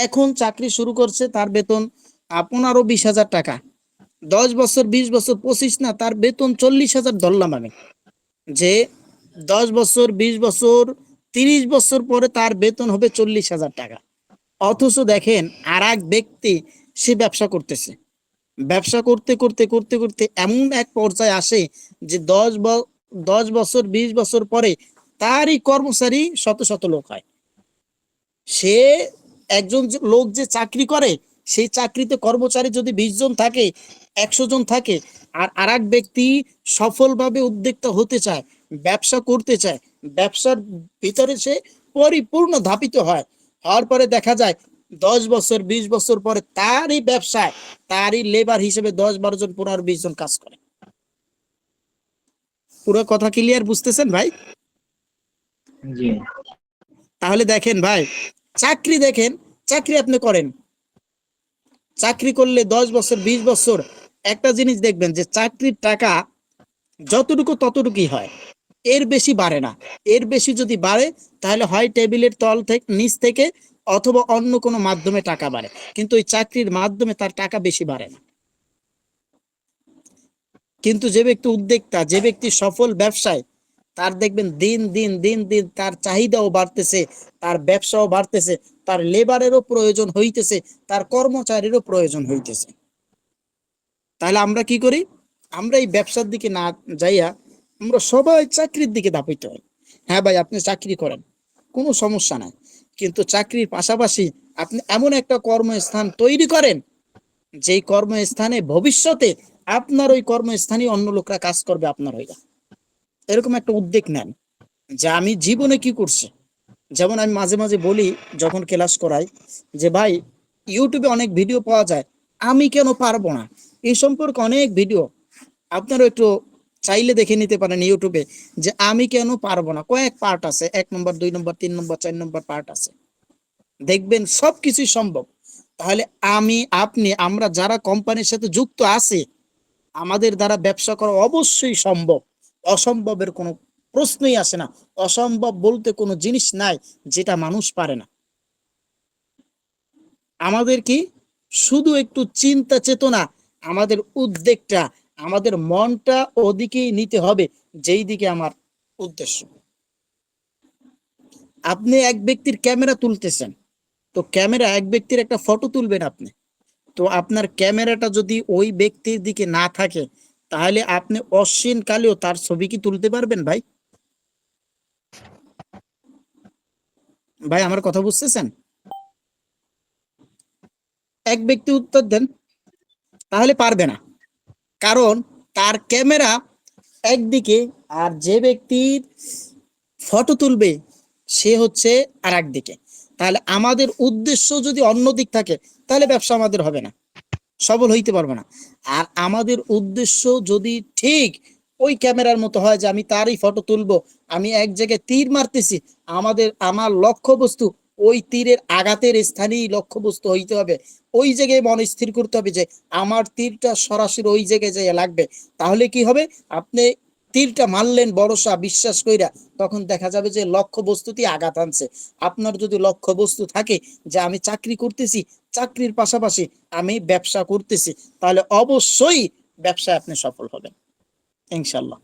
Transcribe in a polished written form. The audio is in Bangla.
এখন চাকরি শুরু করছে, তার বেতন 15-20 হাজার টাকা। 10 বছর, 20 বছর, 25 না, তার বেতন 40 হাজার ধরলাম আমি, যে 10 বছর, 20 বছর, 30 বছর পরে তার বেতন হবে 40 হাজার টাকা। অথচ দেখেন আর এক ব্যক্তি সে ব্যবসা করতেছে, ব্যবসা করতে করতে করতে করতে এমন এক পর্যায়ে আসে যে 10 বছর, 20 বছর পরে তারই কর্মচারী শত শত লোক হয়। সে একজন লোক যে চাকরি করে, সেই চাকরিতে কর্মচারী যদি 20 জন থাকে, 100 জন থাকে, আর আরেক ব্যক্তি সফলভাবে উদ্যোক্তা হতে চায়, ব্যবসা করতে চায়, ব্যবসার ভিতরে সে পরিপূর্ণ ধাপিত হয়, হওয়ার পরে দেখা যায় 10 বছর, 20 বছর পরে তারই ব্যবসায় তারই লেবার হিসেবে 10-12 জন, 15-20 জন কাজ করে। পুরো কথা ক্লিয়ার বুঝতেছেন ভাই? জি। তাহলে দেখেন ভাই, চাকরি দেখেন, চাকরি আপনি করেন, চাকরি করলে 10 বছর, 20 বছর, একটা জিনিস দেখবেন যে চাকরির টাকা যতটুকু ততটুকুই হয়, এর বেশি বাড়ে না। এর বেশি যদি বাড়ে তাহলে হয় টেবিলের তল থেকে, নিচ থেকে, অথবা অন্য কোনো মাধ্যমে টাকা বাড়ে, কিন্তু ওই চাকরির মাধ্যমে তার টাকা বেশি বাড়ে না। কিন্তু যে ব্যক্তি উদ্যোক্তা, যে ব্যক্তি সফল ব্যবসায়, তার দেখবেন দিন দিন দিন দিন তার চাহিদাও বাড়তেছে, তার ব্যবসাও বাড়তেছে, তার লেবারেরও প্রয়োজন হইতেছে, তার কর্মচারীরও প্রয়োজন হইতেছে। তাহলে আমরা কি করি? আমরা এই ব্যবসার দিকে না যাইয়া আমরা সবাই চাকরির দিকে ধাপিত হই। হ্যাঁ ভাই, আপনি চাকরি করেন, কোনো সমস্যা নাই, কিন্তু চাকরির পাশাপাশি আপনি এমন একটা কর্মস্থান তৈরি করেন, যেই কর্মস্থানে ভবিষ্যতে আপনার ওই কর্মস্থানে অন্য লোকরা কাজ করবে আপনার হইয়া। এরকম একটা উদ্যোগ নেন যে আমি জীবনে কি করছি। যেমন আমি মাঝে মাঝে বলি যখন ক্লাস করাই, যে ভাই ইউটিউবে অনেক ভিডিও পাওয়া যায়, আমি কেন পারবো না, এই সম্পর্কে অনেক ভিডিও আপনারা একটু চাইলে দেখে নিতে পারেন ইউটিউবে, যে আমি কেন পারবো না, কয়েক পার্ট আছে, 1 নম্বর, 2 নম্বর, 3 নম্বর, 4 নম্বর পার্ট আছে, দেখবেন সবকিছুই সম্ভব। তাহলে আমি, আপনি, আমরা যারা কোম্পানির সাথে যুক্ত আছে, আমাদের দ্বারা ব্যবসা করা অবশ্যই সম্ভব, অসম্ভবের কোনো প্রশ্নই আসে না। অসম্ভব বলতে কোনো জিনিস নাই যেটা মানুষ পারে না। আমাদের কি শুধু একটু চিন্তা চেতনা, আমাদের উদ্বেগটা, আমাদের মনটা ওদিকেই নিতে হবে, যেই দিকে আমার উদ্দেশ্য। আপনি এক ব্যক্তির ক্যামেরা তুলতেছেন, তো ক্যামেরা এক ব্যক্তির একটা ফটো তুলবেন আপনি, তো আপনার ক্যামেরাটা যদি ওই ব্যক্তির দিকে না থাকে, তাহলে আপনি অশ্লীল কালেও তার ছবি কি তুলতে পারবেন ভাই? ভাই আমার কথা বুঝতেছেন? এক ব্যক্তি উত্তর দেন। তাহলে পারবে না, কারণ তার ক্যামেরা একদিকে, আর যে ব্যক্তির ফটো তুলবে সে হচ্ছে আর একদিকে। তাহলে আমাদের উদ্দেশ্য যদি অন্য দিক থাকে, তাহলে ব্যবসা আমাদের হবে না, সফল হইতে পারবো না। আর আমাদের উদ্দেশ্য যদি ঠিক ওই ক্যামেরার মতো হয়, যে আমি তারই ফটো তুলবো, আমি এক জায়গায় তীর মারতেছি, আমার লক্ষ্যবস্তু ওই তীরের আঘাতের স্থানেই লক্ষ্যবস্তু হইতে হবে, ওই জায়গায় মন স্থির করতে হবে যে আমার তীরটা সরাসরি ওই জায়গায় যাইয়া লাগবে। তাহলে কি হবে? আপনি তীরটা মারলেন ভরসা বিশ্বাস কইরা, তখন দেখা যাবে যে লক্ষ্যবস্তুতেই আঘাত আনছে। আপনার যদি লক্ষ্যবস্তু থাকে যে আমি চাকরি করতেছি, চাকরির পাশাপাশি আমি ব্যবসা করতেছি, তাহলে অবশ্যই ব্যবসায় আপনি সফল হবেন ইনশাল্লাহ।